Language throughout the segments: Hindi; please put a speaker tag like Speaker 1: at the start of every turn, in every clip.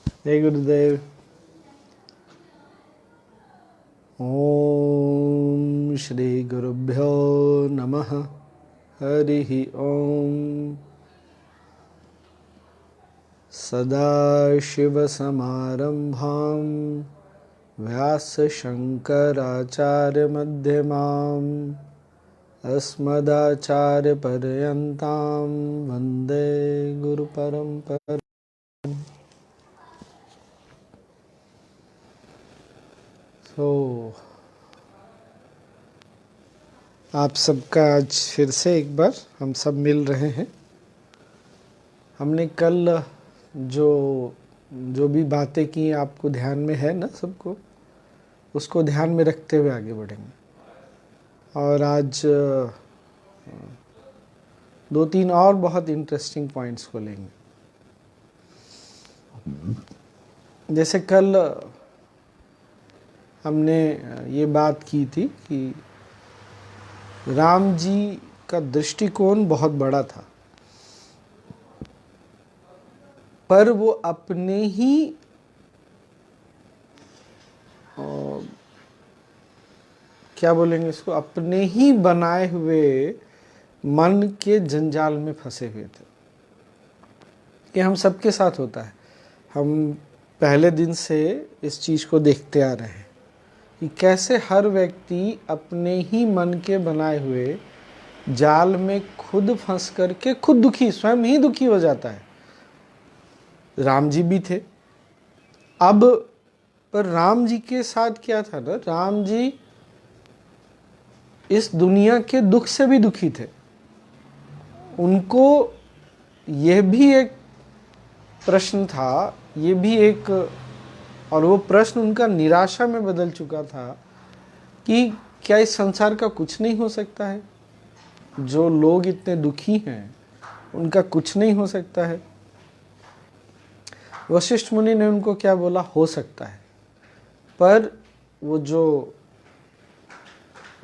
Speaker 1: जय गुरुदेव। ओम श्री गुरुभ्यो नमः। हरि ओम। सदाशिवसमारम्भां व्यासशङ्कराचार्यमध्यमाम् अस्मदाचार्यपर्यन्तां वन्दे गुरुपरम्पराम्। आप सबका आज फिर से एक बार हम सब मिल रहे हैं। हमने कल जो जो भी बातें की आपको ध्यान में है ना, सबको उसको ध्यान में रखते हुए आगे बढ़ेंगे। और आज दो तीन और बहुत इंटरेस्टिंग पॉइंट्स को लेंगे। जैसे कल हमने ये बात की थी कि राम जी का दृष्टिकोण बहुत बड़ा था, पर वो अपने ही क्या बोलेंगे इसको, अपने ही बनाए हुए मन के जंजाल में फंसे हुए थे। कि हम सबके साथ होता है। हम पहले दिन से इस चीज को देखते आ रहे हैं कि कैसे हर व्यक्ति अपने ही मन के बनाए हुए जाल में खुद फंस करके खुद दुखी, स्वयं ही दुखी हो जाता है। राम जी भी थे। अब पर राम जी के साथ क्या था ना, राम जी इस दुनिया के दुख से भी दुखी थे। उनको यह भी एक प्रश्न था, ये भी एक, और वो प्रश्न उनका निराशा में बदल चुका था कि क्या इस संसार का कुछ नहीं हो सकता है? जो लोग इतने दुखी हैं उनका कुछ नहीं हो सकता है? वशिष्ठ मुनि ने उनको क्या बोला, हो सकता है, पर वो जो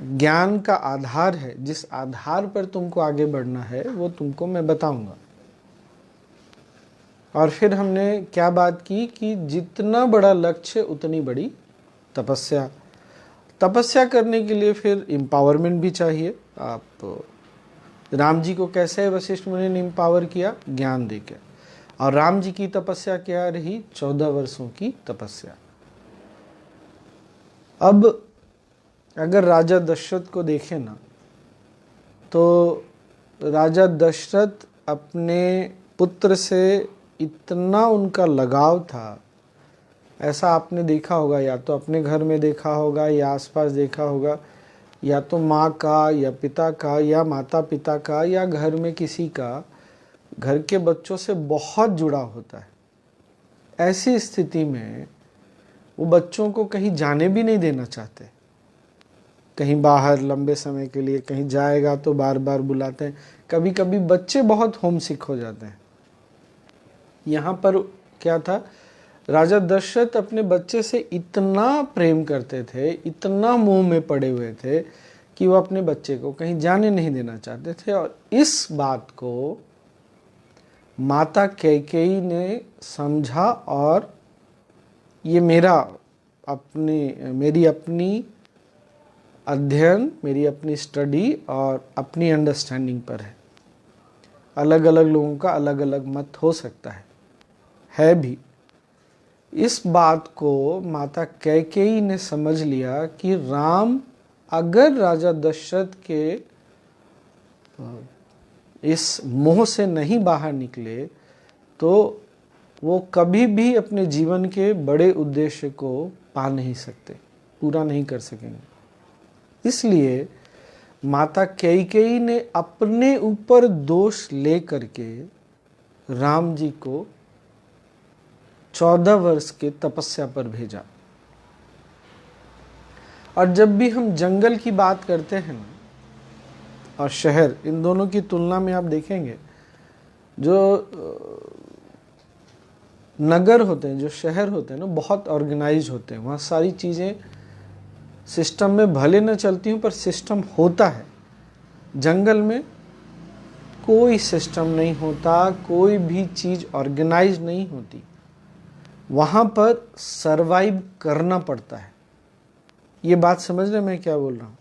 Speaker 1: ज्ञान का आधार है, जिस आधार पर तुमको आगे बढ़ना है, वो तुमको मैं बताऊंगा। और फिर हमने क्या बात की कि जितना बड़ा लक्ष्य उतनी बड़ी तपस्या। तपस्या करने के लिए फिर एम्पावरमेंट भी चाहिए। आप राम जी को कैसे वशिष्ठ मुनि ने एम्पावर किया? ज्ञान देकर। और राम जी की तपस्या क्या रही? 14 वर्षों की तपस्या। अब अगर राजा दशरथ को देखें ना, तो राजा दशरथ अपने पुत्र से इतना उनका लगाव था, ऐसा आपने देखा होगा, या तो अपने घर में देखा होगा या आसपास देखा होगा, या तो माँ का या पिता का या माता पिता का या घर में किसी का, घर के बच्चों से बहुत जुड़ाव होता है। ऐसी स्थिति में वो बच्चों को कहीं जाने भी नहीं देना चाहते। कहीं बाहर लंबे समय के लिए कहीं जाएगा तो बार बार बुलाते हैं। कभी कभी बच्चे बहुत होमसिक हो जाते हैं। यहाँ पर क्या था, राजा दशरथ अपने बच्चे से इतना प्रेम करते थे, इतना मोह में पड़े हुए थे कि वो अपने बच्चे को कहीं जाने नहीं देना चाहते थे। और इस बात को माता कैकेयी ने समझा, और ये मेरी अपनी अध्ययन, मेरी अपनी स्टडी और अपनी अंडरस्टैंडिंग पर है। अलग अलग लोगों का अलग अलग मत हो सकता है भी। इस बात को माता कैकेयी ने समझ लिया कि राम अगर राजा दशरथ के इस मोह से नहीं बाहर निकले तो वो कभी भी अपने जीवन के बड़े उद्देश्य को पा नहीं सकते, पूरा नहीं कर सकेंगे। इसलिए माता कैकेयी ने अपने ऊपर दोष ले करके राम जी को 14 वर्ष के तपस्या पर भेजा। और जब भी हम जंगल की बात करते हैं और शहर, इन दोनों की तुलना में आप देखेंगे, जो नगर होते हैं, जो शहर होते हैं ना, बहुत ऑर्गेनाइज होते हैं। वहाँ सारी चीज़ें सिस्टम में भले न चलती हूँ, पर सिस्टम होता है। जंगल में कोई सिस्टम नहीं होता, कोई भी चीज़ ऑर्गेनाइज नहीं होती। वहां पर सरवाइव करना पड़ता है। ये बात समझ रहे मैं क्या बोल रहा हूं?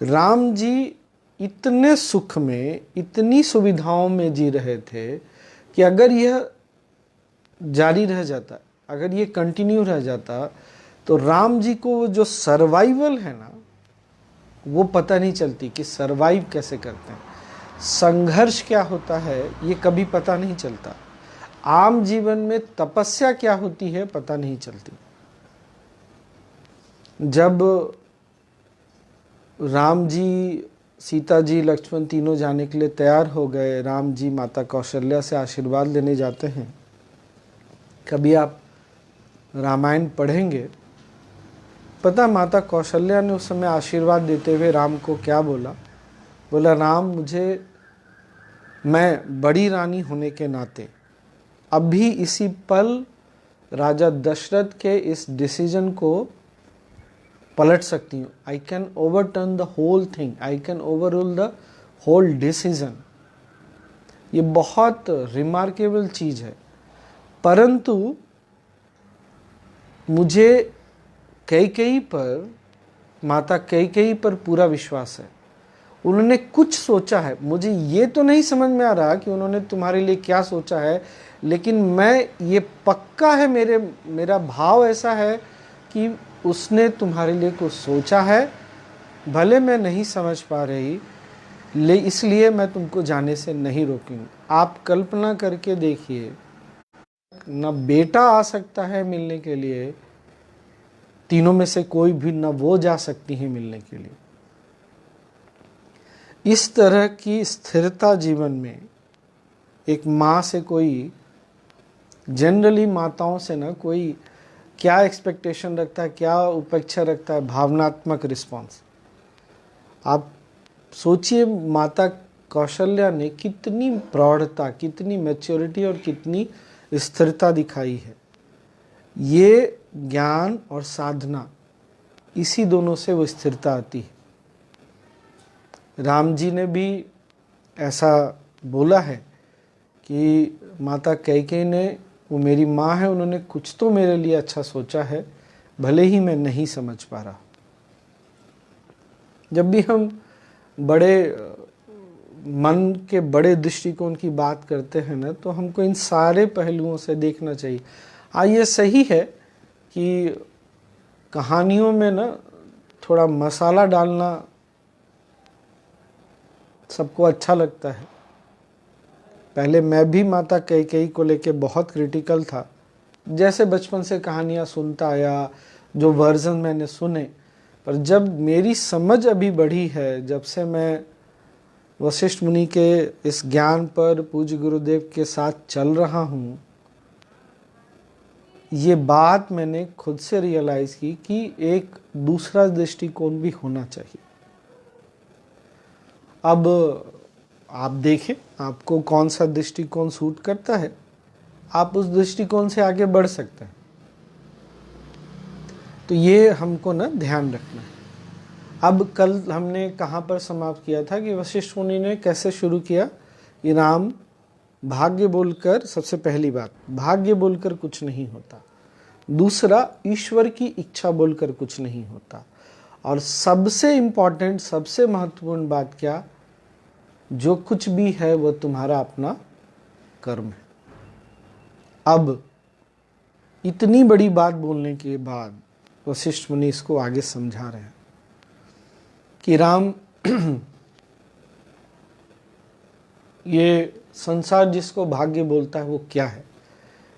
Speaker 1: राम जी इतने सुख में, इतनी सुविधाओं में जी रहे थे कि अगर यह जारी रह जाता, अगर ये कंटिन्यू रह जाता, तो राम जी को जो सर्वाइवल है ना, वो पता नहीं चलती कि सर्वाइव कैसे करते हैं। संघर्ष क्या होता है ये कभी पता नहीं चलता। आम जीवन में तपस्या क्या होती है पता नहीं चलती। जब राम जी, सीता जी, लक्ष्मण तीनों जाने के लिए तैयार हो गए, राम जी माता कौशल्या से आशीर्वाद लेने जाते हैं। कभी आप रामायण पढ़ेंगे, पता माता कौशल्या ने उस समय आशीर्वाद देते हुए राम को क्या बोला? बोला, राम, मैं बड़ी रानी होने के नाते अभी इसी पल राजा दशरथ के इस डिसीजन को पलट सकती हूँ। I can overturn the whole thing, I can overrule the whole decision. ये बहुत रिमार्केबल चीज है। परंतु मुझे कैकेयी पर, माता कैकेयी पर पूरा विश्वास है। उन्होंने कुछ सोचा है, मुझे ये तो नहीं समझ में आ रहा कि उन्होंने तुम्हारे लिए क्या सोचा है, लेकिन मैं ये पक्का है, मेरा भाव ऐसा है कि उसने तुम्हारे लिए कुछ सोचा है। भले मैं नहीं समझ पा रही, इसलिए मैं तुमको जाने से नहीं रोकूंगी। आप कल्पना करके देखिए, न बेटा आ सकता है मिलने के लिए, तीनों में से कोई भी न वो जा सकती है मिलने के लिए। इस तरह की स्थिरता जीवन में एक माँ से कोई, जनरली माताओं से ना कोई क्या एक्सपेक्टेशन रखता है, क्या उपेक्षा रखता है? भावनात्मक रिस्पॉन्स। आप सोचिए, माता कौशल्या ने कितनी प्रौढ़ता, कितनी मैच्योरिटी और कितनी स्थिरता दिखाई है। ये ज्ञान और साधना, इसी दोनों से वो स्थिरता आती है। राम जी ने भी ऐसा बोला है कि माता कैकेयी ने, वो मेरी माँ है, उन्होंने कुछ तो मेरे लिए अच्छा सोचा है, भले ही मैं नहीं समझ पा रहा। जब भी हम बड़े मन के बड़े दृष्टिकोण की बात करते हैं ना, तो हमको इन सारे पहलुओं से देखना चाहिए। ये सही है कि कहानियों में ना थोड़ा मसाला डालना सबको अच्छा लगता है। पहले मैं भी माता कैकेयी को लेके बहुत क्रिटिकल था। जैसे बचपन से कहानियाँ सुनता आया, जो वर्जन मैंने सुने, पर जब मेरी समझ अभी बढ़ी है, जब से मैं वशिष्ठ मुनि के इस ज्ञान पर पूज्य गुरुदेव के साथ चल रहा हूँ, ये बात मैंने खुद से रियलाइज की कि एक दूसरा दृष्टिकोण भी होना चाहिए। अब आप देखें आपको कौन सा दृष्टिकोण सूट करता है, आप उस दृष्टिकोण से आगे बढ़ सकते हैं। तो ये हमको ना ध्यान रखना है। अब कल हमने कहाँ पर समाप्त किया था कि वशिष्ठ मुनि ने कैसे शुरू किया कि राम, भाग्य बोलकर, सबसे पहली बात, भाग्य बोलकर कुछ नहीं होता। दूसरा, ईश्वर की इच्छा बोलकर कुछ नहीं होता। और सबसे इंपॉर्टेंट, सबसे महत्वपूर्ण बात क्या? जो कुछ भी है वो तुम्हारा अपना कर्म है। अब इतनी बड़ी बात बोलने के बाद वशिष्ठ मुनि इसको आगे समझा रहे हैं कि राम, ये संसार जिसको भाग्य बोलता है वो क्या है,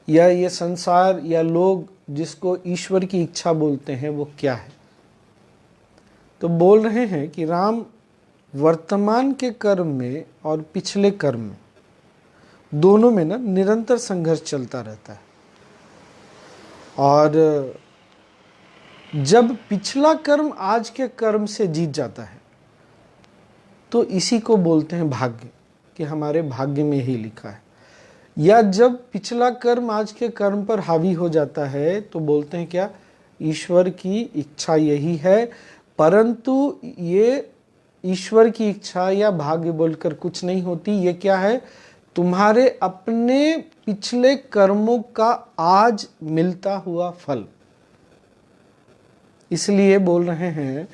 Speaker 1: या ये संसार या लोग जिसको ईश्वर की इच्छा बोलते हैं वो क्या है? तो बोल रहे हैं कि राम, वर्तमान के कर्म में और पिछले कर्म में, दोनों में ना निरंतर संघर्ष चलता रहता है। और जब पिछला कर्म आज के कर्म से जीत जाता है, तो इसी को बोलते हैं भाग्य, कि हमारे भाग्य में ही लिखा है। या जब पिछला कर्म आज के कर्म पर हावी हो जाता है, तो बोलते हैं क्या? ईश्वर की इच्छा यही है। परंतु ये ईश्वर की इच्छा या भाग्य बोलकर कुछ नहीं होती। ये क्या है? तुम्हारे अपने पिछले कर्मों का आज मिलता हुआ फल। इसलिए बोल रहे हैं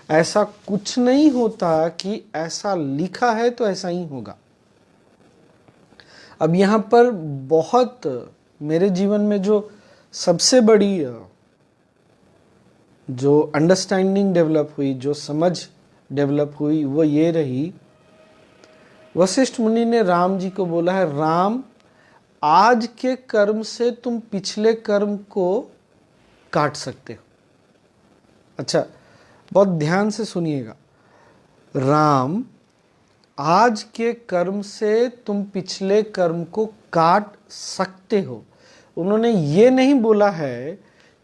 Speaker 1: ऐसा कुछ नहीं होता कि ऐसा लिखा है तो ऐसा ही होगा। अब यहां पर बहुत मेरे जीवन में जो सबसे बड़ी जो अंडरस्टैंडिंग डेवलप हुई, जो समझ डेवलप हुई, वो ये रही, वशिष्ठ मुनि ने राम जी को बोला है, राम आज के कर्म से तुम पिछले कर्म को काट सकते हो। अच्छा, बहुत ध्यान से सुनिएगा। राम आज के कर्म से तुम पिछले कर्म को काट सकते हो। उन्होंने ये नहीं बोला है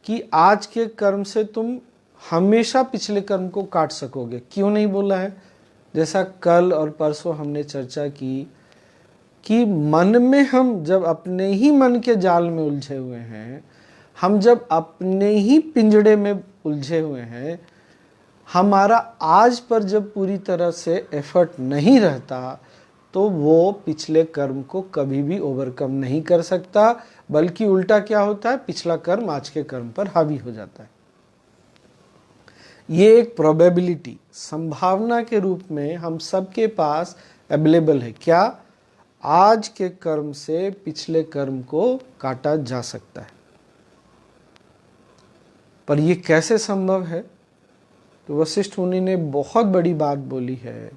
Speaker 1: कि आज के कर्म से तुम हमेशा पिछले कर्म को काट सकोगे। क्यों नहीं बोला है? जैसा कल और परसों हमने चर्चा की कि मन में हम जब अपने ही मन के जाल में उलझे हुए हैं, हम जब अपने ही पिंजड़े में उलझे हुए हैं, हमारा आज पर जब पूरी तरह से एफर्ट नहीं रहता तो वो पिछले कर्म को कभी भी ओवरकम नहीं कर सकता, बल्कि उल्टा क्या होता है, पिछला कर्म आज के कर्म पर हावी हो जाता है। ये एक प्रोबेबिलिटी, संभावना के रूप में हम सबके पास अवेलेबल है। क्या? आज के कर्म से पिछले कर्म को काटा जा सकता है। पर यह कैसे संभव है? तो वशिष्ठ मुनि ने बहुत बड़ी बात बोली है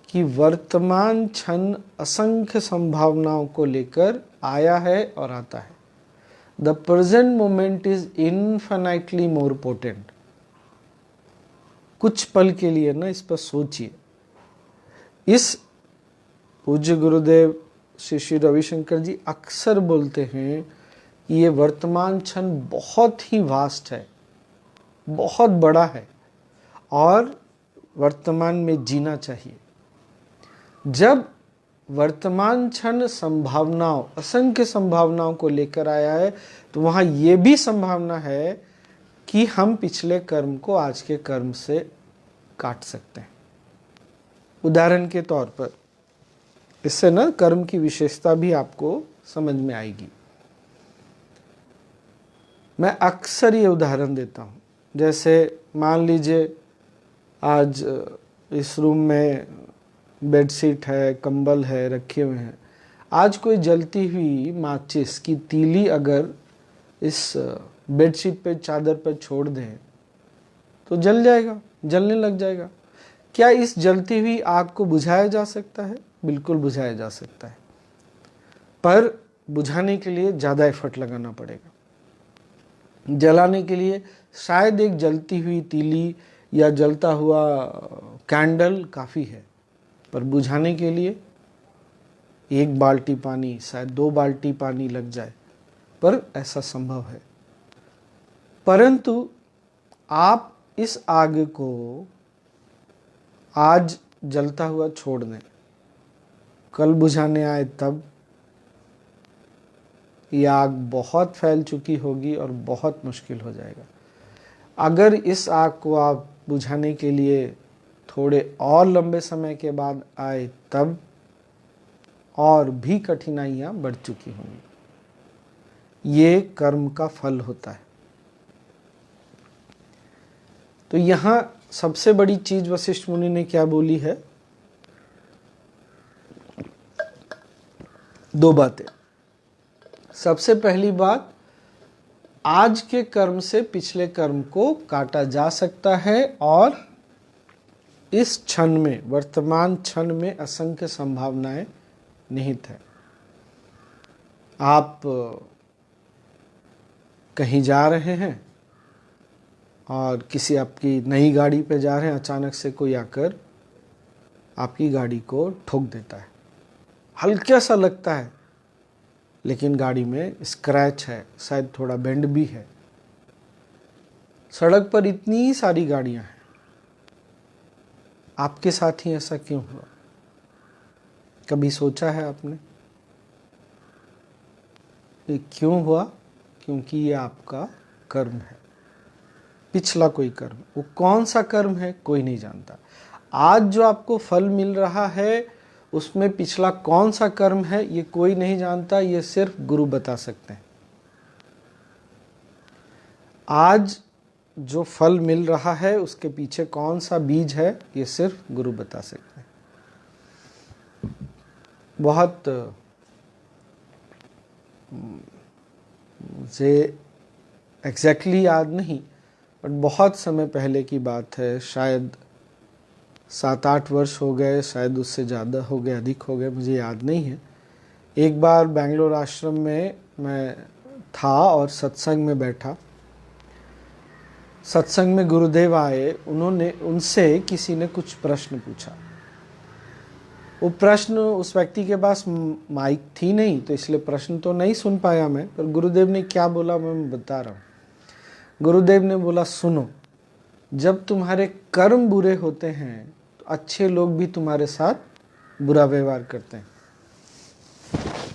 Speaker 1: कि वर्तमान क्षण असंख्य संभावनाओं को लेकर आया है और आता है। The present moment is infinitely more potent. कुछ पल के लिए ना इस पर सोचिए। इस पूज्य गुरुदेव श्री श्री रविशंकर जी अक्सर बोलते हैं कि ये वर्तमान क्षण बहुत ही वास्ट है, बहुत बड़ा है और वर्तमान में जीना चाहिए। जब वर्तमान क्षण संभावनाओं, असंख्य संभावनाओं को लेकर आया है, तो वहां यह भी संभावना है कि हम पिछले कर्म को आज के कर्म से काट सकते हैं। उदाहरण के तौर पर, इससे ना कर्म की विशेषता भी आपको समझ में आएगी। मैं अक्सर ये उदाहरण देता हूं। जैसे मान लीजिए आज इस रूम में बेडशीट है, कंबल है, रखे हुए हैं। आज कोई जलती हुई माचिस की तीली अगर इस बेडशीट पे, चादर पर छोड़ दें तो जल जाएगा, जलने लग जाएगा। क्या इस जलती हुई आग को बुझाया जा सकता है? बिल्कुल बुझाया जा सकता है, पर बुझाने के लिए ज़्यादा एफर्ट लगाना पड़ेगा। जलाने के लिए शायद एक जलती हुई तीली या जलता हुआ कैंडल काफ़ी है, पर बुझाने के लिए 1 बाल्टी पानी, शायद 2 बाल्टी पानी लग जाए, पर ऐसा संभव है। परंतु आप इस आग को आज जलता हुआ छोड़ दें, कल बुझाने आए तब यह आग बहुत फैल चुकी होगी और बहुत मुश्किल हो जाएगा। अगर इस आग को आप बुझाने के लिए थोड़े और लंबे समय के बाद आए तब और भी कठिनाइयां बढ़ चुकी होंगी। ये कर्म का फल होता है। तो यहां सबसे बड़ी चीज वशिष्ठ मुनि ने क्या बोली है? 2 बातें। सबसे पहली बात, आज के कर्म से पिछले कर्म को काटा जा सकता है और इस क्षण में, वर्तमान क्षण में असंख्य संभावनाएं निहित है। आप कहीं जा रहे हैं और किसी आपकी नई गाड़ी पे जा रहे हैं, अचानक से कोई आकर आपकी गाड़ी को ठोक देता है। हल्का सा लगता है, लेकिन गाड़ी में स्क्रैच है, शायद थोड़ा बेंड भी है। सड़क पर इतनी सारी गाड़ियां हैं, आपके साथ ही ऐसा क्यों हुआ? कभी सोचा है आपने? ये क्यों हुआ? क्योंकि ये आपका कर्म है, पिछला कोई कर्म। वो कौन सा कर्म है कोई नहीं जानता। आज जो आपको फल मिल रहा है उसमें पिछला कौन सा कर्म है ये कोई नहीं जानता, ये सिर्फ गुरु बता सकते हैं। आज जो फल मिल रहा है उसके पीछे कौन सा बीज है ये सिर्फ गुरु बता सकते हैं। बहुत मुझे एग्जैक्टली याद नहीं, बट बहुत समय पहले की बात है, शायद 7-8 वर्ष हो गए, शायद उससे ज़्यादा हो गए, अधिक हो गए, मुझे याद नहीं है। एक बार बेंगलोर आश्रम में मैं था और सत्संग में बैठा। सत्संग में गुरुदेव आए, उनसे किसी ने कुछ प्रश्न पूछा। वो प्रश्न, उस व्यक्ति के पास माइक थी नहीं, तो इसलिए प्रश्न तो नहीं सुन पाया मैं, पर गुरुदेव ने क्या बोला मैं बता रहा हूँ। गुरुदेव ने बोला, सुनो, जब तुम्हारे कर्म बुरे होते हैं तो अच्छे लोग भी तुम्हारे साथ बुरा व्यवहार करते हैं।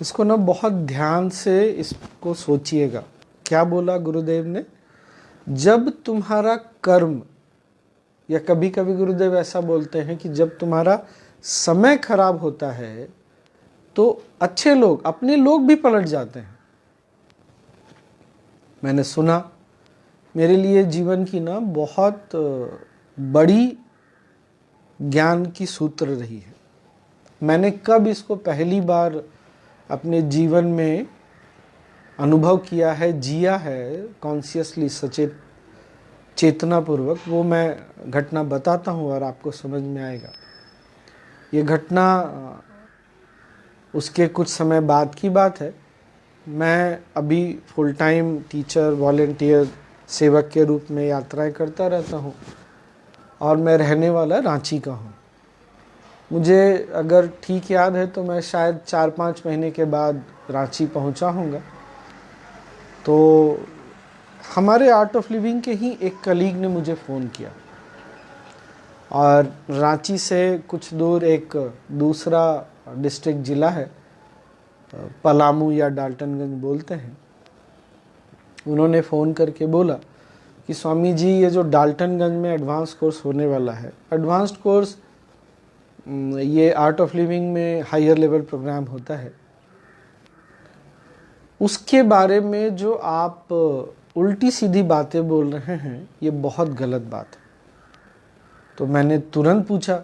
Speaker 1: इसको ना बहुत ध्यान से इसको सोचिएगा। क्या बोला गुरुदेव ने? जब तुम्हारा कर्म, या कभी कभी गुरुदेव ऐसा बोलते हैं कि जब तुम्हारा समय खराब होता है तो अच्छे लोग, अपने लोग भी पलट जाते हैं। मैंने सुना, मेरे लिए जीवन की ना बहुत बड़ी ज्ञान की सूत्र रही है। मैंने कब इसको पहली बार अपने जीवन में अनुभव किया है, जिया है, कॉन्शियसली, सचेत, चेतनापूर्वक, वो मैं घटना बताता हूँ और आपको समझ में आएगा। ये घटना उसके कुछ समय बाद की बात है। मैं अभी फुल टाइम टीचर, वॉलेंटियर, सेवक के रूप में यात्राएं करता रहता हूँ और मैं रहने वाला रांची का हूँ। मुझे अगर ठीक याद है तो मैं शायद 4-5 महीने के बाद रांची पहुँचा हूँगा। तो हमारे आर्ट ऑफ लिविंग के ही एक कलीग ने मुझे फ़ोन किया और रांची से कुछ दूर एक दूसरा डिस्ट्रिक्ट ज़िला है, पलामू या डाल्टनगंज बोलते हैं। उन्होंने फ़ोन करके बोला कि स्वामी जी, ये जो डाल्टनगंज में एडवांस कोर्स होने वाला है, एडवांस्ड कोर्स ये आर्ट ऑफ लिविंग में हायर लेवल प्रोग्राम होता है, उसके बारे में जो आप उल्टी सीधी बातें बोल रहे हैं ये बहुत गलत बात है। तो मैंने तुरंत पूछा,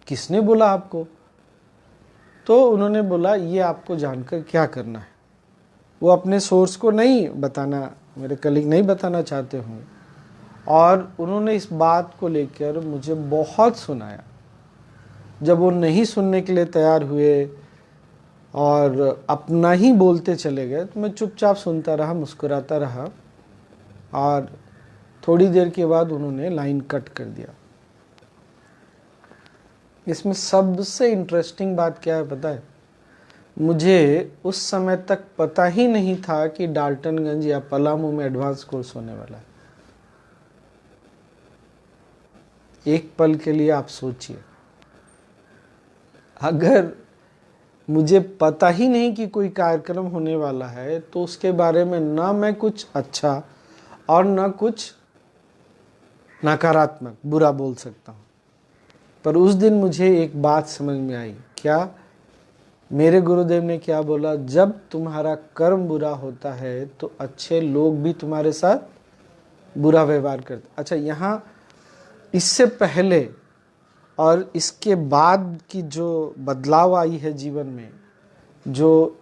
Speaker 1: किसने बोला आपको? तो उन्होंने बोला, ये आपको जानकर क्या करना है। वो अपने सोर्स को नहीं बताना, मेरे कलीग नहीं बताना चाहते हों, और उन्होंने इस बात को लेकर मुझे बहुत सुनाया। जब वो नहीं सुनने के लिए तैयार हुए और अपना ही बोलते चले गए तो मैं चुपचाप सुनता रहा, मुस्कुराता रहा, और थोड़ी देर के बाद उन्होंने लाइन कट कर दिया। इसमें सबसे इंटरेस्टिंग बात क्या है पता है? मुझे उस समय तक पता ही नहीं था कि डाल्टनगंज या पलामू में एडवांस कोर्स होने वाला है। एक पल के लिए आप सोचिए, अगर मुझे पता ही नहीं कि कोई कार्यक्रम होने वाला है तो उसके बारे में ना मैं कुछ अच्छा और ना कुछ नकारात्मक, बुरा बोल सकता हूँ। पर उस दिन मुझे एक बात समझ में आई। क्या? मेरे गुरुदेव ने क्या बोला? जब तुम्हारा कर्म बुरा होता है तो अच्छे लोग भी तुम्हारे साथ बुरा व्यवहार करते। अच्छा, यहाँ इससे पहले और इसके बाद की जो बदलाव आई है जीवन में, जो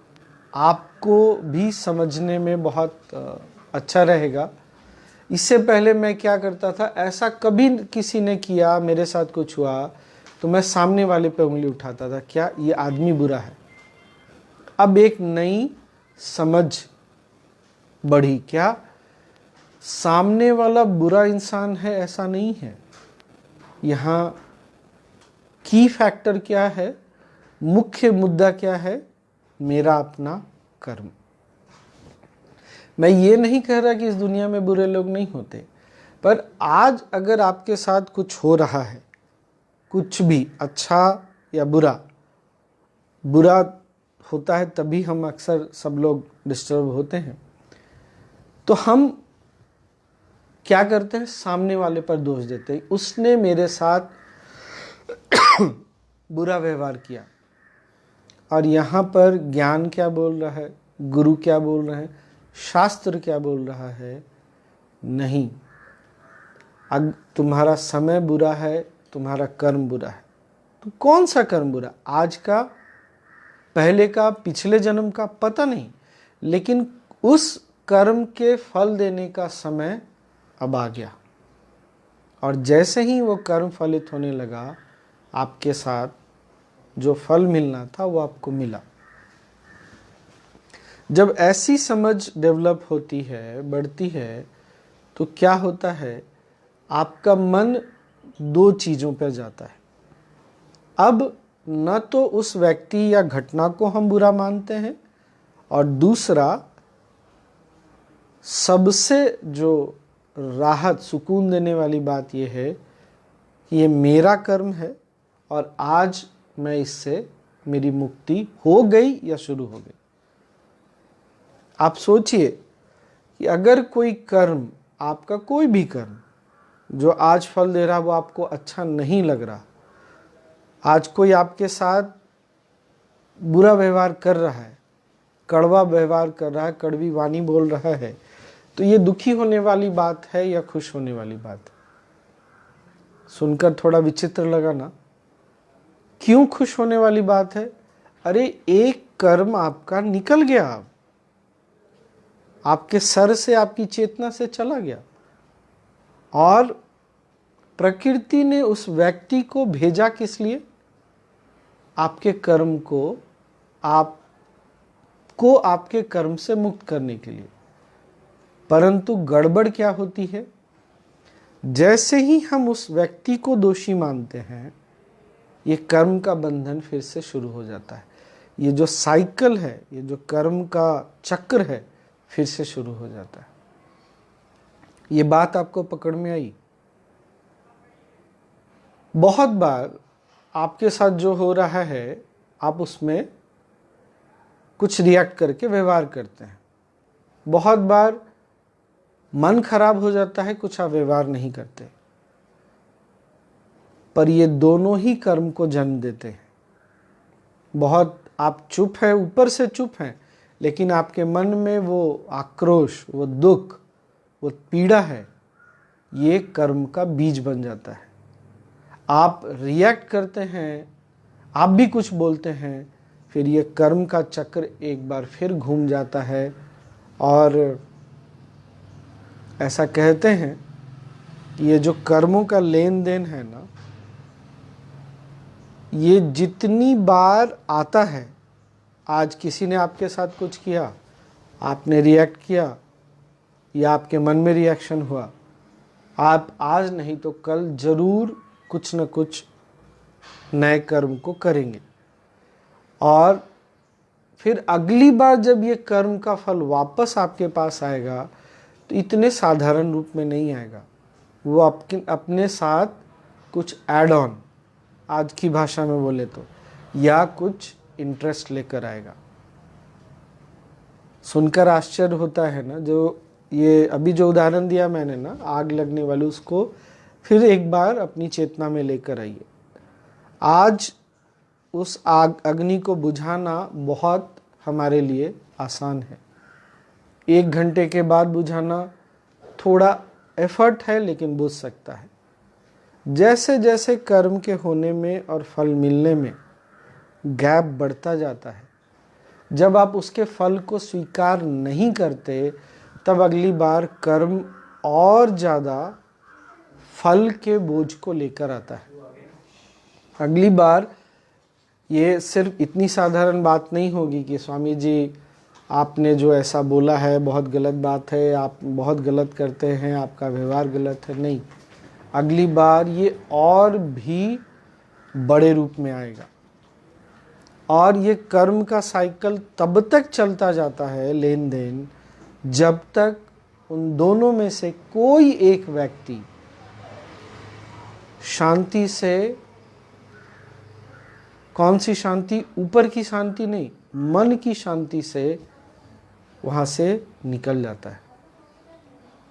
Speaker 1: आपको भी समझने में बहुत अच्छा रहेगा। इससे पहले मैं क्या करता था, ऐसा कभी किसी ने किया, मेरे साथ कुछ हुआ तो मैं सामने वाले पे उंगली उठाता था, क्या ये आदमी बुरा है। अब एक नई समझ बढ़ी, क्या सामने वाला बुरा इंसान है ऐसा नहीं है। यहाँ की फैक्टर क्या है, मुख्य मुद्दा क्या है? मेरा अपना कर्म। मैं ये नहीं कह रहा कि इस दुनिया में बुरे लोग नहीं होते, पर आज अगर आपके साथ कुछ हो रहा है, कुछ भी अच्छा या बुरा, बुरा होता है तभी हम अक्सर सब लोग डिस्टर्ब होते हैं, तो हम क्या करते हैं? सामने वाले पर दोष देते हैं, उसने मेरे साथ बुरा व्यवहार किया। और यहाँ पर ज्ञान क्या बोल रहा है, गुरु क्या बोल रहे हैं, शास्त्र क्या बोल रहा है? नहीं, तुम्हारा समय बुरा है, तुम्हारा कर्म बुरा है। तो कौन सा कर्म बुरा? आज का, पहले का, पिछले जन्म का, पता नहीं, लेकिन उस कर्म के फल देने का समय अब आ गया। और जैसे ही वो कर्म फलित होने लगा, आपके साथ जो फल मिलना था वो आपको मिला। जब ऐसी समझ डेवलप होती है, बढ़ती है, तो क्या होता है, आपका मन दो चीजों पर जाता है। अब न तो उस व्यक्ति या घटना को हम बुरा मानते हैं, और दूसरा, सबसे जो राहत, सुकून देने वाली बात यह है कि ये मेरा कर्म है और आज मैं इससे, मेरी मुक्ति हो गई या शुरू हो गई। आप सोचिए कि अगर कोई कर्म, आपका कोई भी कर्म जो आज फल दे रहा, वो आपको अच्छा नहीं लग रहा, आज कोई आपके साथ बुरा व्यवहार कर रहा है, कड़वा व्यवहार कर रहा है, कड़वी वाणी बोल रहा है, तो ये दुखी होने वाली बात है या खुश होने वाली बात है? सुनकर थोड़ा विचित्र लगा ना? क्यों खुश होने वाली बात है? अरे एक कर्म आपका निकल गया, अब आपके सर से, आपकी चेतना से चला गया, और प्रकृति ने उस व्यक्ति को भेजा किस लिए? आपके कर्म को, आपको आपके कर्म से मुक्त करने के लिए। परंतु गड़बड़ क्या होती है, जैसे ही हम उस व्यक्ति को दोषी मानते हैं, ये कर्म का बंधन फिर से शुरू हो जाता है। ये जो साइकिल है, ये जो कर्म का चक्र है, फिर से शुरू हो जाता है। ये बात आपको पकड़ में आई? बहुत बार आपके साथ जो हो रहा है, आप उसमें कुछ रिएक्ट करके व्यवहार करते हैं। बहुत बार मन खराब हो जाता है, कुछ आप व्यवहार नहीं करते, पर ये दोनों ही कर्म को जन्म देते हैं। बहुत आप चुप हैं, ऊपर से चुप हैं, लेकिन आपके मन में वो आक्रोश, वो दुख, वो पीड़ा है, ये कर्म का बीज बन जाता है। आप रिएक्ट करते हैं, आप भी कुछ बोलते हैं, फिर ये कर्म का चक्र एक बार फिर घूम जाता है। और ऐसा कहते हैं कि ये जो कर्मों का लेन देन है ना, ये जितनी बार आता है, आज किसी ने आपके साथ कुछ किया, आपने रिएक्ट किया, या आपके मन में रिएक्शन हुआ, आप आज नहीं तो कल जरूर कुछ न कुछ नए कर्म को करेंगे। और फिर अगली बार जब ये कर्म का फल वापस आपके पास आएगा, तो इतने साधारण रूप में नहीं आएगा, वो अपने साथ कुछ ऐड ऑन, आज की भाषा में बोले तो, या कुछ इंटरेस्ट लेकर आएगा। सुनकर आश्चर्य होता है ना? जो ये अभी जो उदाहरण दिया मैंने ना, आग लगने वाली, उसको फिर एक बार अपनी चेतना में लेकर आइए। आज उस अग्नि को बुझाना बहुत हमारे लिए आसान है। 1 घंटे के बाद बुझाना थोड़ा एफर्ट है, लेकिन बुझ सकता है। जैसे जैसे कर्म के होने में और फल मिलने में गैप बढ़ता जाता है, जब आप उसके फल को स्वीकार नहीं करते, तब अगली बार कर्म और ज़्यादा फल के बोझ को लेकर आता है। अगली बार ये सिर्फ इतनी साधारण बात नहीं होगी कि स्वामी जी आपने जो ऐसा बोला है बहुत गलत बात है, आप बहुत गलत करते हैं, आपका व्यवहार गलत है। नहीं, अगली बार ये और भी बड़े रूप में आएगा। और ये कर्म का साइकिल तब तक चलता जाता है, लेन देन, जब तक उन दोनों में से कोई एक व्यक्ति शांति से, कौन सी शांति? ऊपर की शांति नहीं, मन की शांति से वहां से निकल जाता है।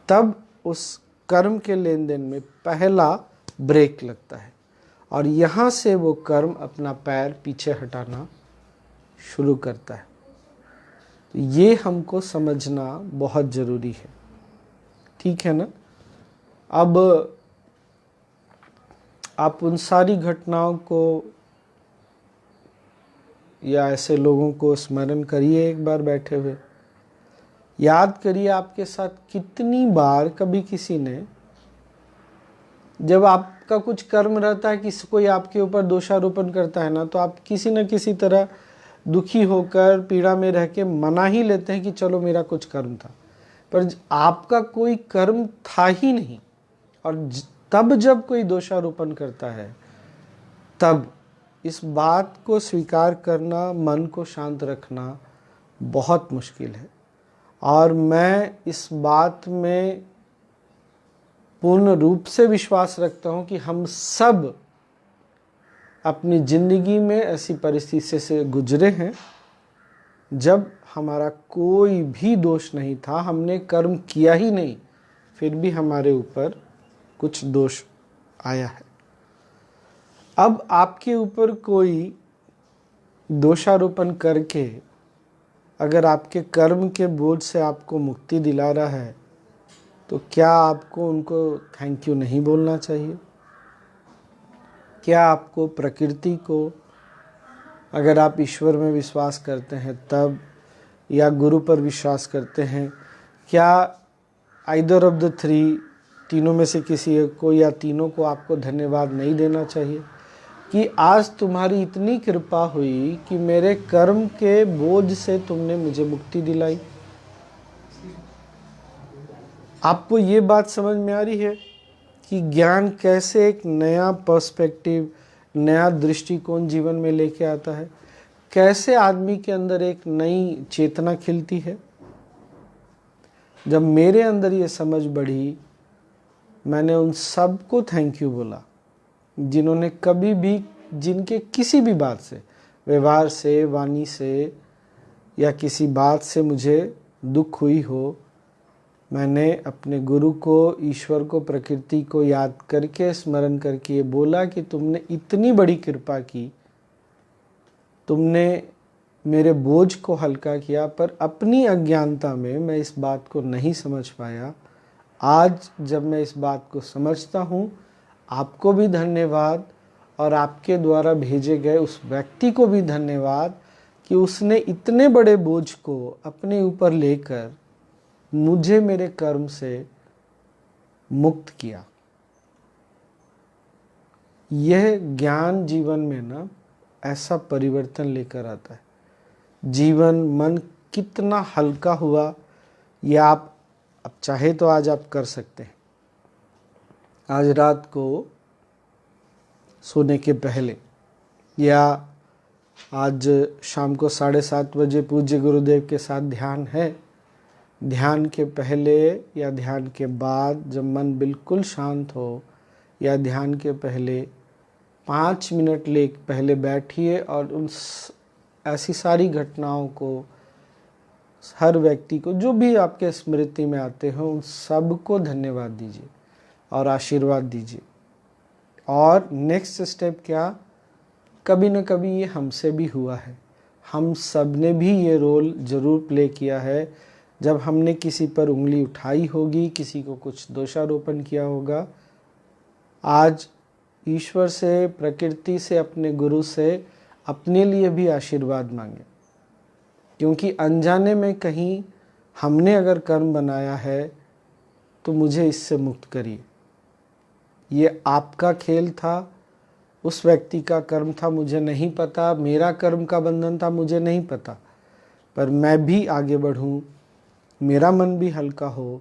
Speaker 1: तब उस कर्म के लेन देन में पहला ब्रेक लगता है, और यहां से वो कर्म अपना पैर पीछे हटाना शुरू करता है। तो ये हमको समझना बहुत ज़रूरी है, ठीक है ना। अब आप उन सारी घटनाओं को या ऐसे लोगों को स्मरण करिए, एक बार बैठे हुए याद करिए आपके साथ कितनी बार कभी किसी ने, जब आपका कुछ कर्म रहता है, किसी कोई आपके ऊपर दोषारोपण करता है ना, तो आप किसी न किसी तरह दुखी होकर पीड़ा में रह के मना ही लेते हैं कि चलो मेरा कुछ कर्म था, पर आपका कोई कर्म था ही नहीं। और तब जब कोई दोषारोपण करता है, तब इस बात को स्वीकार करना, मन को शांत रखना बहुत मुश्किल है। और मैं इस बात में पूर्ण रूप से विश्वास रखता हूं कि हम सब अपनी जिंदगी में ऐसी परिस्थिति से गुजरे हैं जब हमारा कोई भी दोष नहीं था, हमने कर्म किया ही नहीं, फिर भी हमारे ऊपर कुछ दोष आया है। अब आपके ऊपर कोई दोषारोपण करके अगर आपके कर्म के बोझ से आपको मुक्ति दिला रहा है, तो क्या आपको उनको थैंक यू नहीं बोलना चाहिए? क्या आपको प्रकृति को, अगर आप ईश्वर में विश्वास करते हैं तब, या गुरु पर विश्वास करते हैं, क्या आइदर ऑफ द थ्री, तीनों में से किसी एक को या तीनों को आपको धन्यवाद नहीं देना चाहिए कि आज तुम्हारी इतनी कृपा हुई कि मेरे कर्म के बोझ से तुमने मुझे मुक्ति दिलाई? आपको ये बात समझ में आ रही है कि ज्ञान कैसे एक नया पर्सपेक्टिव, नया दृष्टिकोण जीवन में लेके आता है, कैसे आदमी के अंदर एक नई चेतना खिलती है। जब मेरे अंदर ये समझ बढ़ी, मैंने उन सबको थैंक यू बोला जिन्होंने कभी भी, जिनके किसी भी बात से, व्यवहार से, वाणी से या किसी बात से मुझे दुख हुई हो, मैंने अपने गुरु को, ईश्वर को, प्रकृति को याद करके, स्मरण करके ये बोला कि तुमने इतनी बड़ी कृपा की, तुमने मेरे बोझ को हल्का किया, पर अपनी अज्ञानता में मैं इस बात को नहीं समझ पाया। आज जब मैं इस बात को समझता हूँ, आपको भी धन्यवाद और आपके द्वारा भेजे गए उस व्यक्ति को भी धन्यवाद कि उसने इतने बड़े बोझ को अपने ऊपर लेकर मुझे मेरे कर्म से मुक्त किया। यह ज्ञान जीवन में ना ऐसा परिवर्तन लेकर आता है। जीवन, मन कितना हल्का हुआ, यह आप अब चाहे तो आज आप कर सकते हैं। आज रात को सोने के पहले या आज शाम को 7:30 बजे पूज्य गुरुदेव के साथ ध्यान है। ध्यान के पहले या ध्यान के बाद जब मन बिल्कुल शांत हो, या ध्यान के पहले 5 मिनट पहले बैठिए और उन ऐसी सारी घटनाओं को, हर व्यक्ति को, जो भी आपके स्मृति में आते हो, उन सबको धन्यवाद दीजिए और आशीर्वाद दीजिए। और नेक्स्ट स्टेप क्या, कभी न कभी ये हमसे भी हुआ है, हम सब ने भी ये रोल ज़रूर प्ले किया है। जब हमने किसी पर उंगली उठाई होगी, किसी को कुछ दोषारोपण किया होगा, आज ईश्वर से, प्रकृति से, अपने गुरु से अपने लिए भी आशीर्वाद मांगे, क्योंकि अनजाने में कहीं हमने अगर कर्म बनाया है तो मुझे इससे मुक्त करिए। ये आपका खेल था, उस व्यक्ति का कर्म था, मुझे नहीं पता, मेरा कर्म का बंधन था, मुझे नहीं पता, पर मैं भी आगे बढ़ूं, मेरा मन भी हल्का हो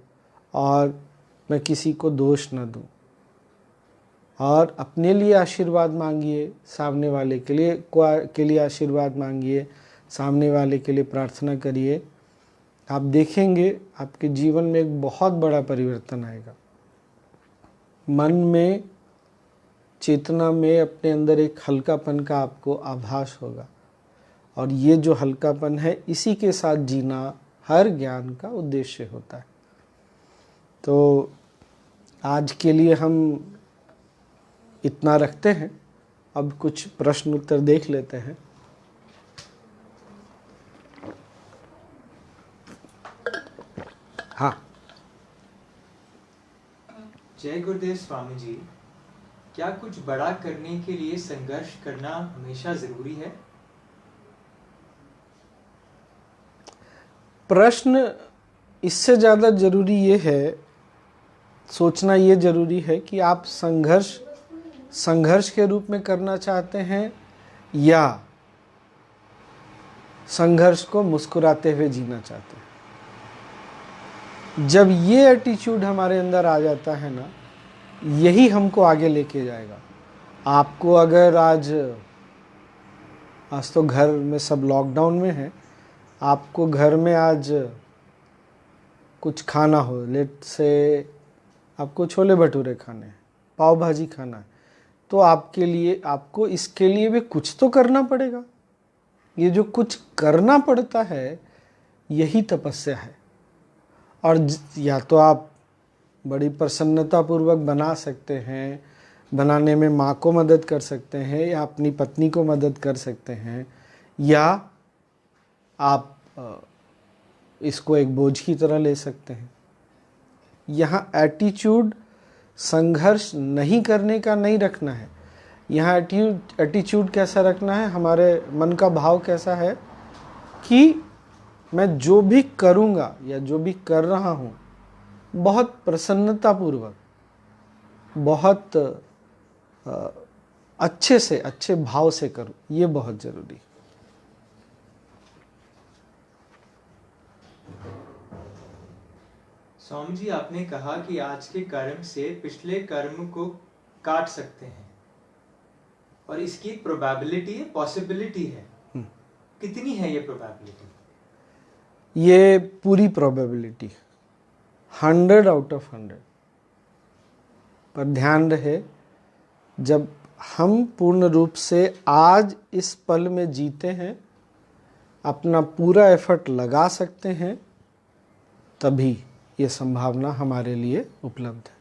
Speaker 1: और मैं किसी को दोष न दूं। और अपने लिए आशीर्वाद मांगिए, सामने वाले के लिए आशीर्वाद मांगिए, सामने वाले के लिए प्रार्थना करिए। आप देखेंगे आपके जीवन में एक बहुत बड़ा परिवर्तन आएगा। मन में, चेतना में, अपने अंदर एक हल्कापन का आपको आभास होगा। और ये जो हल्कापन है, इसी के साथ जीना हर ज्ञान का उद्देश्य होता है। तो आज के लिए हम इतना रखते हैं। अब कुछ प्रश्न उत्तर देख लेते हैं। हाँ।
Speaker 2: जय गुरुदेव स्वामी जी, क्या कुछ बड़ा करने के लिए संघर्ष करना हमेशा जरूरी है?
Speaker 1: प्रश्न इससे ज़्यादा जरूरी ये है, सोचना ये जरूरी है कि आप संघर्ष के रूप में करना चाहते हैं या संघर्ष को मुस्कुराते हुए जीना चाहते हैं। जब ये एटीट्यूड हमारे अंदर आ जाता है ना, यही हमको आगे लेके जाएगा। आपको अगर आज तो घर में सब लॉकडाउन में है, आपको घर में आज कुछ खाना हो, लेट से आपको छोले भटूरे खाने हैं, पाव भाजी खाना है, तो आपको इसके लिए भी कुछ तो करना पड़ेगा। ये जो कुछ करना पड़ता है यही तपस्या है। और या तो आप बड़ी प्रसन्नतापूर्वक बना सकते हैं, बनाने में माँ को मदद कर सकते हैं या अपनी पत्नी को मदद कर सकते हैं, या आप इसको एक बोझ की तरह ले सकते हैं। यहाँ एटीट्यूड संघर्ष नहीं करने का नहीं रखना है। यहाँ एटीट्यूड कैसा रखना है, हमारे मन का भाव कैसा है कि मैं जो भी करूँगा या जो भी कर रहा हूँ बहुत प्रसन्नतापूर्वक, बहुत अच्छे से, अच्छे भाव से करूँ। ये बहुत ज़रूरी है।
Speaker 2: स्वामी जी, आपने कहा कि आज के कर्म से पिछले कर्म को काट सकते हैं और इसकी एक प्रोबेबिलिटी है, पॉसिबिलिटी है। कितनी है ये प्रोबेबिलिटी?
Speaker 1: ये पूरी प्रोबेबिलिटी 100 आउट ऑफ 100। पर ध्यान रहे, जब हम पूर्ण रूप से आज इस पल में जीते हैं, अपना पूरा एफर्ट लगा सकते हैं, तभी ये संभावना हमारे लिए उपलब्ध है।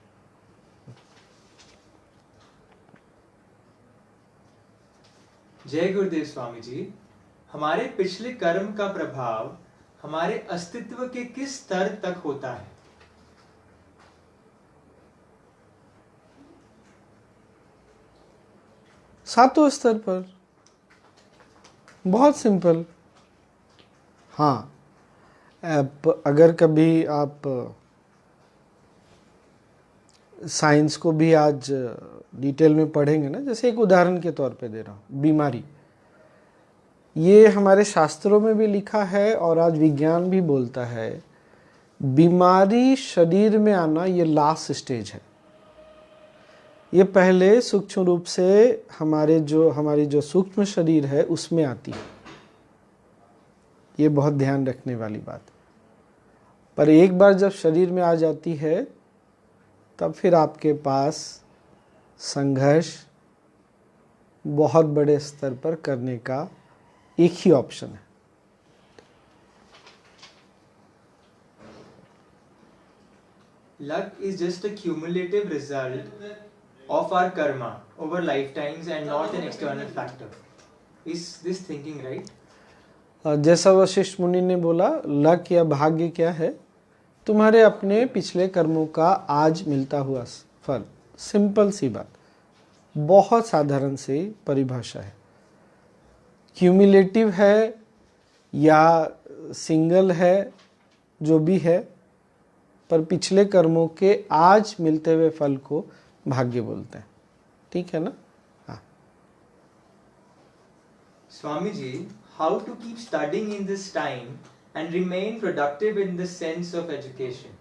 Speaker 2: जय गुरुदेव स्वामी जी, हमारे पिछले कर्म का प्रभाव हमारे अस्तित्व के किस स्तर तक होता है?
Speaker 1: सातों स्तर पर। बहुत सिंपल। हाँ, अगर कभी आप साइंस को भी आज डिटेल में पढ़ेंगे ना, जैसे एक उदाहरण के तौर पे दे रहा हूँ, बीमारी। ये हमारे शास्त्रों में भी लिखा है और आज विज्ञान भी बोलता है, बीमारी शरीर में आना ये लास्ट स्टेज है। ये पहले सूक्ष्म रूप से हमारी जो सूक्ष्म शरीर है उसमें आती है। ये बहुत ध्यान रखने वाली बात। पर एक बार जब शरीर में आ जाती है, तब फिर आपके पास संघर्ष बहुत बड़े स्तर पर करने का एक ही ऑप्शन है।
Speaker 2: Luck is just a cumulative result of our karma over lifetimes and not an external factor. Is this thinking right?
Speaker 1: जैसा वशिष्ठ मुनि ने बोला, लक या भाग्य क्या है? तुम्हारे अपने पिछले कर्मों का आज मिलता हुआ फल। सिंपल सी बात, बहुत साधारण सी परिभाषा है। क्यूमुलेटिव है या सिंगल है, जो भी है, पर पिछले कर्मों के आज मिलते हुए फल को भाग्य बोलते हैं। ठीक है ना? हाँ।
Speaker 2: Swami ji, how to keep studying in this time and remain productive in the sense of education?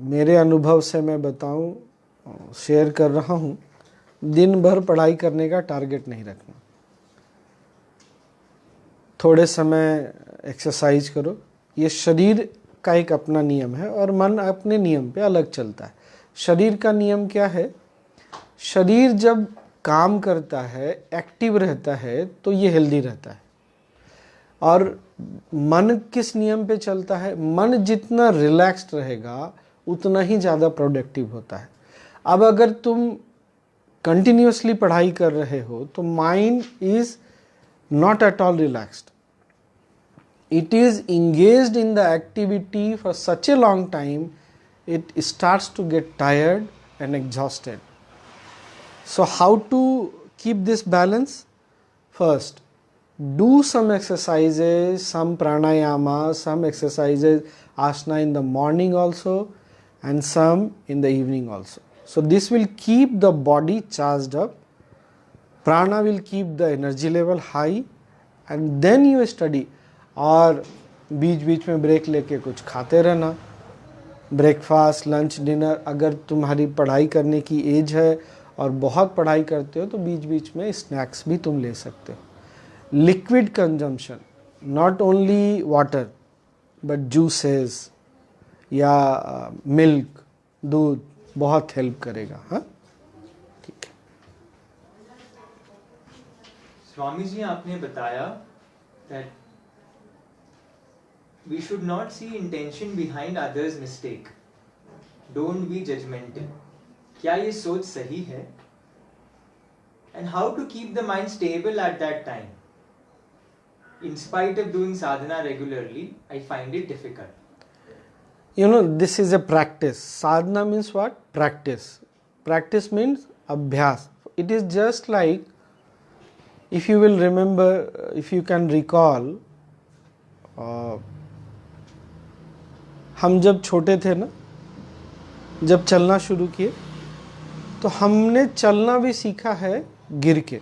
Speaker 1: मेरे अनुभव से मैं बताऊं, शेयर कर रहा हूँ, दिन भर पढ़ाई करने का टारगेट नहीं रखना। थोड़े समय एक्सरसाइज करो। ये शरीर का एक अपना नियम है और मन अपने नियम पे अलग चलता है। शरीर का नियम क्या है? शरीर जब काम करता है, एक्टिव रहता है, तो ये हेल्दी रहता है। और मन किस नियम पे चलता है? मन जितना रिलैक्स्ड रहेगा उतना ही ज़्यादा प्रोडक्टिव होता है। अब अगर तुम कंटिन्यूसली पढ़ाई कर रहे हो तो mind is not at all relaxed. it is engaged in the activity for such a long time, it starts to get tired and exhausted. So how to keep this balance? First, do some exercises, some pranayama, some exercises, asana in the morning also, and some in the evening also. So this will keep the body charged up. Prana will keep the energy level high, and then you study. और बीच बीच में ब्रेक लेके कुछ खाते रहना, ब्रेकफास्ट, लंच, डिनर. अगर तुम्हारी पढ़ाई करने की एज है और बहुत पढ़ाई करते हो तो बीच बीच में स्नैक्स भी तुम ले सकते हो. Liquid consumption, not only water but juices या मिल्क, दूध बहुत हेल्प करेगा. हाँ, ठीक है.
Speaker 2: स्वामी जी, आपने बताया that we should not see intention behind others' mistake. Don't be judgmental. क्या ये सोच सही है? And how to keep the mind stable at that time? In spite of doing sadhana regularly, I find it difficult.
Speaker 1: You know, this is a practice. Sadhana means what? Practice. Practice means abhyas. It is just like, if you will remember, if you can recall, हम जब छोटे थे ना, जब चलना शुरू किए तो हमने चलना भी सीखा है गिर के.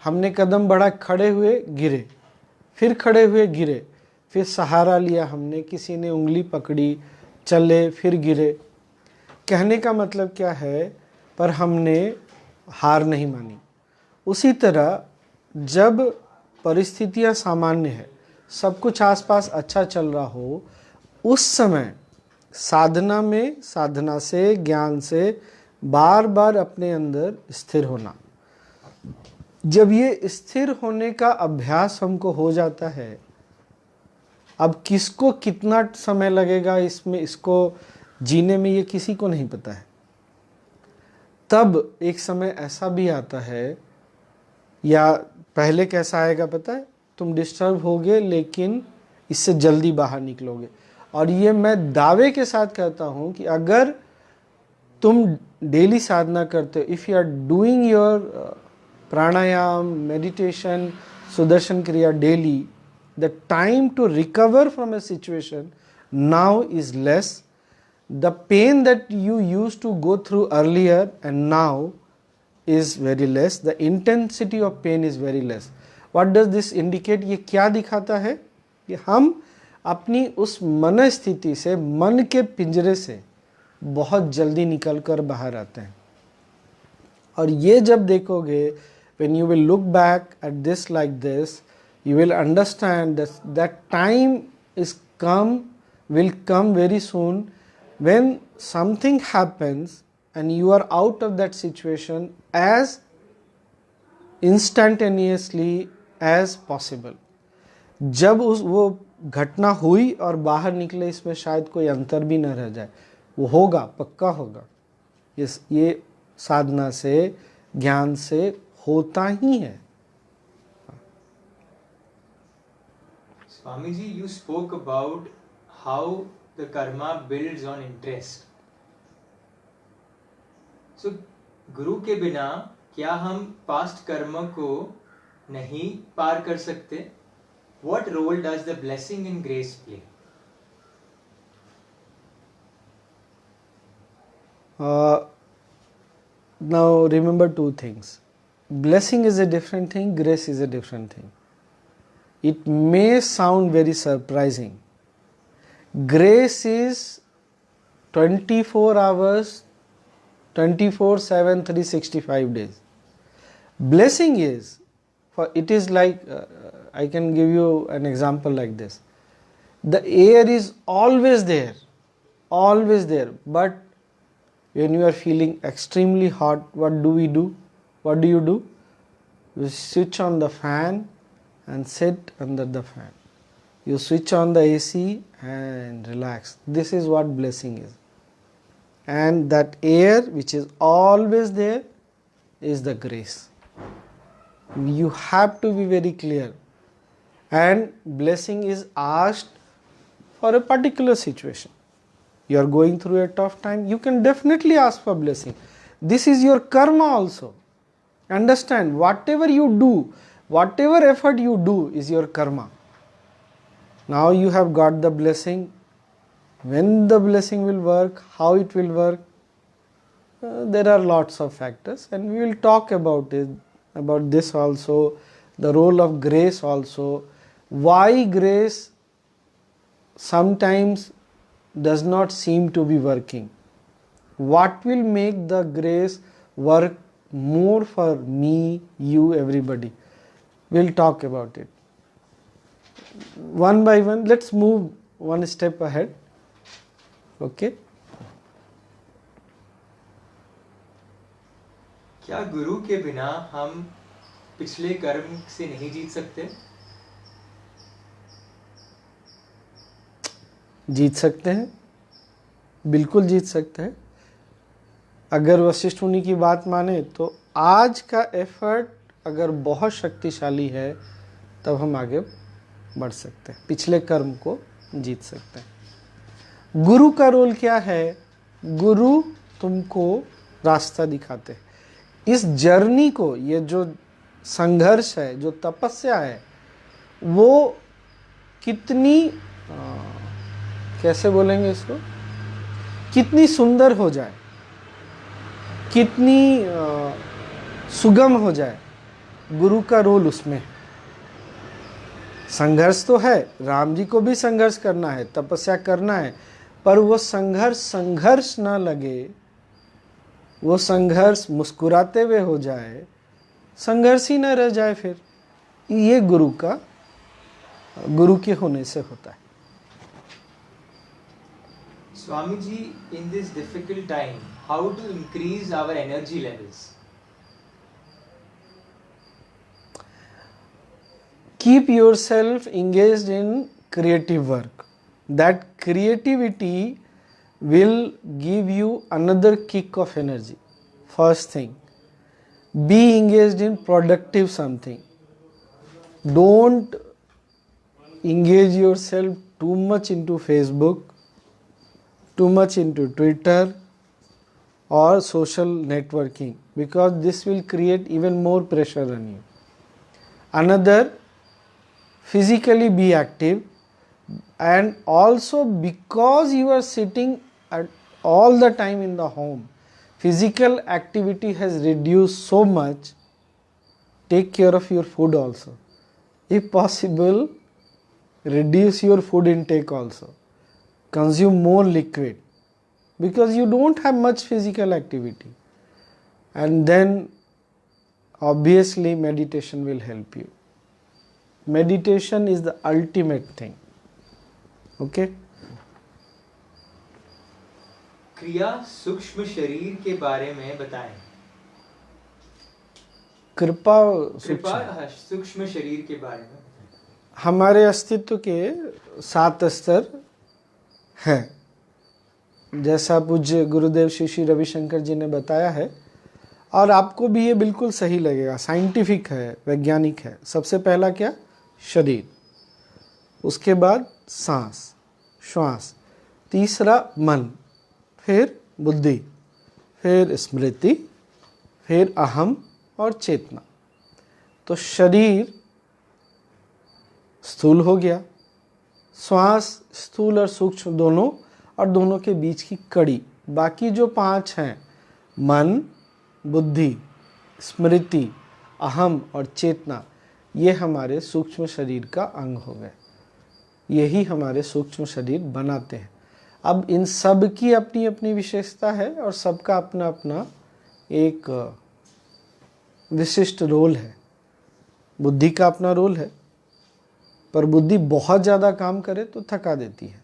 Speaker 1: हमने कदम बढ़ा, खड़े हुए गिरे, फिर खड़े हुए गिरे, फिर सहारा लिया हमने, किसी ने उंगली पकड़ी, चले, फिर गिरे. कहने का मतलब क्या है? पर हमने हार नहीं मानी. उसी तरह जब परिस्थितियां सामान्य है, सब कुछ आसपास अच्छा चल रहा हो, उस समय साधना में, साधना से, ज्ञान से बार बार अपने अंदर स्थिर होना. जब ये स्थिर होने का अभ्यास हमको हो जाता है, अब किसको कितना समय लगेगा इसमें, इसको जीने में, ये किसी को नहीं पता है. तब एक समय ऐसा भी आता है, या पहले कैसा आएगा पता है? तुम डिस्टर्ब होगे लेकिन इससे जल्दी बाहर निकलोगे. और ये मैं दावे के साथ कहता हूं कि अगर तुम डेली साधना करते हो, if you are doing your pranayama, meditation, Sudarshan Kriya daily, the time to recover from a situation now is less. The pain that you used to go through earlier and now is very less. The intensity of pain is very less. What does this indicate? ये क्या दिखाता है? कि हम अपनी उस मन स्थिति से, मन के पिंजरे से बहुत जल्दी निकल कर बाहर आते हैं. और ये जब देखोगे, when you will look back at this like this, you will understand that time will come very soon when something happens and you are out of that situation as instantaneously as possible. जब वो घटना हुई और बाहर निकले, इसमें शायद कोई अंतर भी न रह जाए. वो होगा, पक्का होगा. ये साधना से, ज्ञान से होता ही है.
Speaker 2: Swamiji, you spoke about how the karma builds on interest. So, गुरु के बिना क्या हम पास्ट कर्म को नहीं पार कर सकते? What role does the blessing and grace play?
Speaker 1: Now remember two things. Blessing is a different thing, grace is a different thing. It may sound very surprising. Grace is 24 hours, 24/7, 365 days. Blessing is, it is like, I can give you an example like this. The air is always there, but when you are feeling extremely hot, what do we do? What do? You switch on the fan and sit under the fan. You switch on the AC and relax. This is what blessing is. And that air which is always there is the grace. You have to be very clear. and blessing is asked for a particular situation. You are going through a tough time, you can definitely ask for blessing. This is your karma also. Understand, whatever you do, whatever effort you do is your karma. Now you have got the blessing. When the blessing will work, how it will work, there are lots of factors, and we will talk about it, about this also, the role of grace also, why grace sometimes does not seem to be working, what will make the grace work more for me, you, everybody. We'll talk about it one by one. Let's move one step ahead. Okay.
Speaker 2: क्या गुरु के बिना हम पिछले कर्म से नहीं जीत सकते?
Speaker 1: जीत सकते हैं, बिल्कुल जीत सकते हैं। अगर वशिष्ठ मुनि की बात माने तो आज का एफर्ट अगर बहुत शक्तिशाली है तब हम आगे बढ़ सकते हैं, पिछले कर्म को जीत सकते हैं। गुरु का रोल क्या है? गुरु तुमको रास्ता दिखाते हैं। इस जर्नी को, ये जो संघर्ष है, जो तपस्या है, वो कितनी कैसे बोलेंगे इसको, कितनी सुंदर हो जाए, कितनी सुगम हो जाए, गुरु का रोल उसमें है। संघर्ष तो है, राम जी को भी संघर्ष करना है, तपस्या करना है, पर वो संघर्ष ना लगे, वो संघर्ष मुस्कुराते हुए हो जाए, संघर्ष ही ना रह जाए, फिर ये गुरु के होने से होता है।
Speaker 2: Swami ji, in this difficult time, how to increase our energy levels?
Speaker 1: Keep yourself engaged in creative work. That creativity will give you another kick of energy. First thing, be engaged in productive something. Don't engage yourself too much into Facebook, too much into Twitter or social networking, because this will create even more pressure on you. Another, physically be active, and also because you are sitting at all the time in the home, physical activity has reduced so much. Take care of your food also. If possible, reduce your food intake also. Consume more liquid, because you don't have much physical activity. And then obviously meditation will help you. Meditation is the ultimate thing. Okay?
Speaker 2: क्रिया सूक्ष्म शरीर के बारे में बताएं।
Speaker 1: कृपा
Speaker 2: सूक्ष्म शरीर के बारे में बताएं।
Speaker 1: हमारे अस्तित्व के 7 स्तर है, जैसा पूज्य गुरुदेव श्री रविशंकर जी ने बताया है, और आपको भी ये बिल्कुल सही लगेगा, साइंटिफिक है, वैज्ञानिक है। सबसे पहला क्या? शरीर, उसके बाद सांस, श्वास, तीसरा मन, फिर बुद्धि, फिर स्मृति, फिर अहम और चेतना। तो शरीर स्थूल हो गया, श्वास स्थूल और सूक्ष्म दोनों, और दोनों के बीच की कड़ी, बाकी जो 5 हैं, मन, बुद्धि, स्मृति, अहम और चेतना, ये हमारे सूक्ष्म शरीर का अंग हो गए। यही हमारे सूक्ष्म शरीर बनाते हैं। अब इन सब की अपनी अपनी विशेषता है और सबका अपना अपना एक विशिष्ट रोल है। बुद्धि का अपना रोल है, पर बुद्धि बहुत ज़्यादा काम करे तो थका देती है।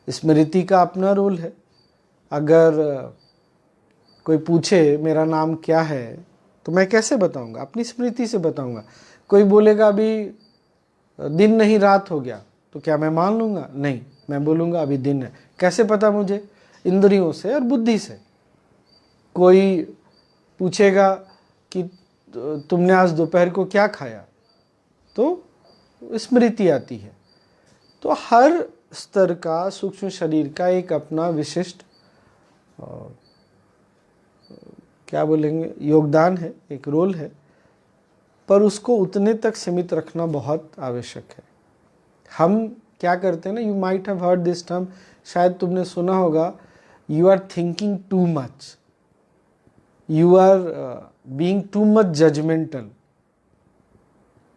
Speaker 1: स्मृति का अपना रोल है। अगर कोई पूछे मेरा नाम क्या है तो मैं कैसे बताऊंगा? अपनी स्मृति से बताऊंगा। कोई बोलेगा अभी दिन नहीं रात हो गया, तो क्या मैं मान लूँगा? नहीं, मैं बोलूँगा अभी दिन है। कैसे पता मुझे? इंद्रियों से और बुद्धि से। कोई पूछेगा कि तुमने आज दोपहर को क्या खाया, तो स्मृति आती है। तो हर स्तर का सूक्ष्म शरीर का एक अपना विशिष्ट क्या बोलेंगे योगदान है, एक रोल है, पर उसको उतने तक सीमित रखना बहुत आवश्यक है। हम क्या करते हैं ना, you might have heard this term, शायद तुमने सुना होगा, you are thinking too much, you are being too much judgemental.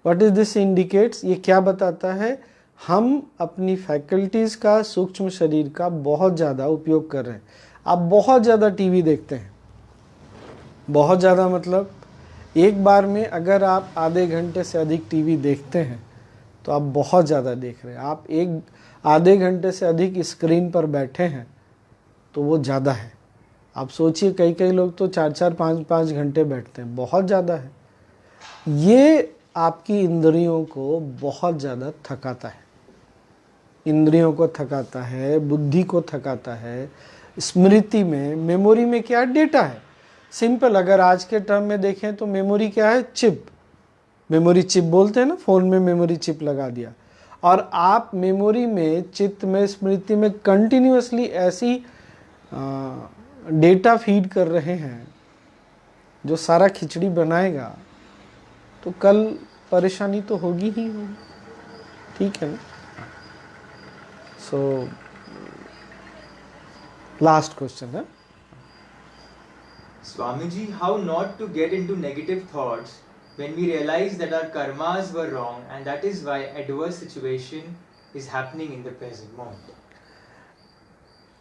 Speaker 1: What is this indicates? ये क्या बताता है? हम अपनी फैकल्टीज का, सूक्ष्म शरीर का बहुत ज़्यादा उपयोग कर रहे हैं। आप बहुत ज़्यादा टीवी देखते हैं, बहुत ज़्यादा मतलब एक बार में अगर आप आधे घंटे से अधिक टीवी देखते हैं तो आप बहुत ज़्यादा देख रहे हैं। आप एक आधे घंटे से अधिक स्क्रीन पर बैठे हैं तो वो ज़्यादा है। आप सोचिए, कई कई लोग तो 4-4, 5-5 घंटे बैठते हैं, बहुत ज़्यादा है। ये आपकी इंद्रियों को बहुत ज़्यादा थकाता है, इंद्रियों को थकाता है, बुद्धि को थकाता है। स्मृति में, मेमोरी में क्या डेटा है? सिंपल, अगर आज के टर्म में देखें तो मेमोरी क्या है? चिप। मेमोरी चिप बोलते हैं ना, फ़ोन में मेमोरी चिप लगा दिया, और आप मेमोरी में, चित्त में, स्मृति में कंटिन्यूअसली ऐसी डेटा फीड कर रहे हैं जो सारा खिचड़ी बनाएगा, तो कल परेशानी तो होगी ही होगी। ठीक है ना? सो लास्ट क्वेश्चन है
Speaker 2: Swamiji, how not to get into negative thoughts when we realize that our karmas were wrong and that is why adverse situation is happening in the present moment?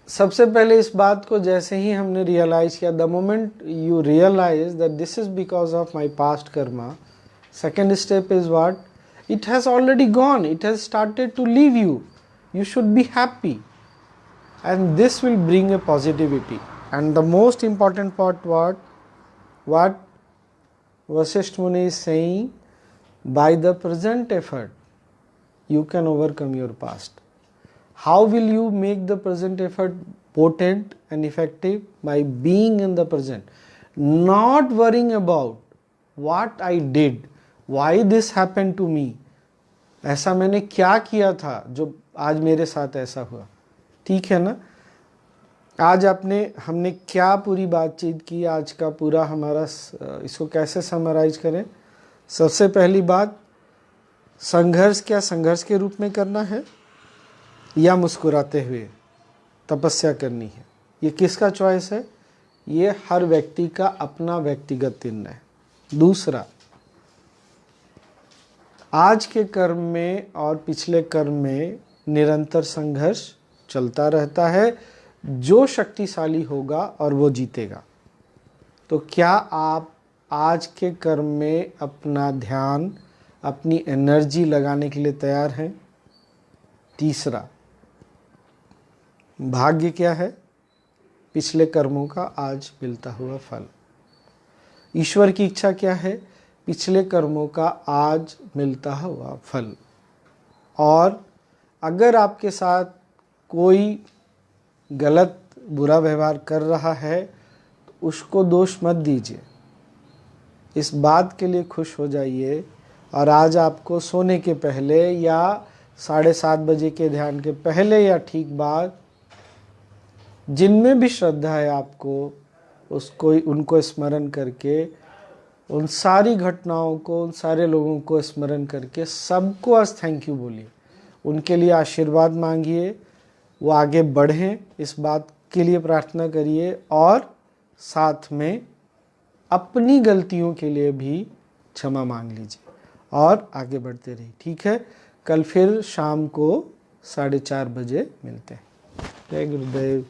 Speaker 1: सबसे पहले इस बात को जैसे ही हमने रियलाइज किया, the moment you realise that this is because of my past karma, second step is what? It has already gone, it has started to leave you, you should be happy, and this will bring a positivity. And the most important part, what Vasishtha Muni is saying, by the present effort you can overcome your past. How will you make the present effort potent and effective? By being in the present, not worrying about what I did, why this happened to me, ऐसा मैंने क्या किया था जो आज मेरे साथ ऐसा हुआ। ठीक है ना? आज हमने क्या पूरी बातचीत की, आज का पूरा हमारा, इसको कैसे समराइज करें? सबसे पहली बात, संघर्ष क्या संघर्ष के रूप में करना है या मुस्कुराते हुए तपस्या करनी है? ये किसका चॉइस है? ये हर व्यक्ति का अपना व्यक्तिगत निर्णय है। दूसरा, आज के कर्म में और पिछले कर्म में निरंतर संघर्ष चलता रहता है। जो शक्तिशाली होगा और वो जीतेगा। तो क्या आप आज के कर्म में अपना ध्यान, अपनी एनर्जी लगाने के लिए तैयार हैं? तीसरा, भाग्य क्या है? पिछले कर्मों का आज मिलता हुआ फल। ईश्वर की इच्छा क्या है? पिछले कर्मों का आज मिलता हुआ फल। और अगर आपके साथ कोई गलत, बुरा व्यवहार कर रहा है तो उसको दोष मत दीजिए, इस बात के लिए खुश हो जाइए। और आज आपको सोने के पहले या 7:30 बजे के ध्यान के पहले या ठीक बाद, जिनमें भी श्रद्धा है आपको, उसको, उनको स्मरण करके, उन सारी घटनाओं को, उन सारे लोगों को स्मरण करके सबको आज थैंक यू बोलिए, उनके लिए आशीर्वाद मांगिए, वो आगे बढ़ें, इस बात के लिए प्रार्थना करिए, और साथ में अपनी गलतियों के लिए भी क्षमा मांग लीजिए और आगे बढ़ते रहिए। ठीक है? कल फिर शाम को 4:30 बजे मिलते हैं। जय गुरुदेव।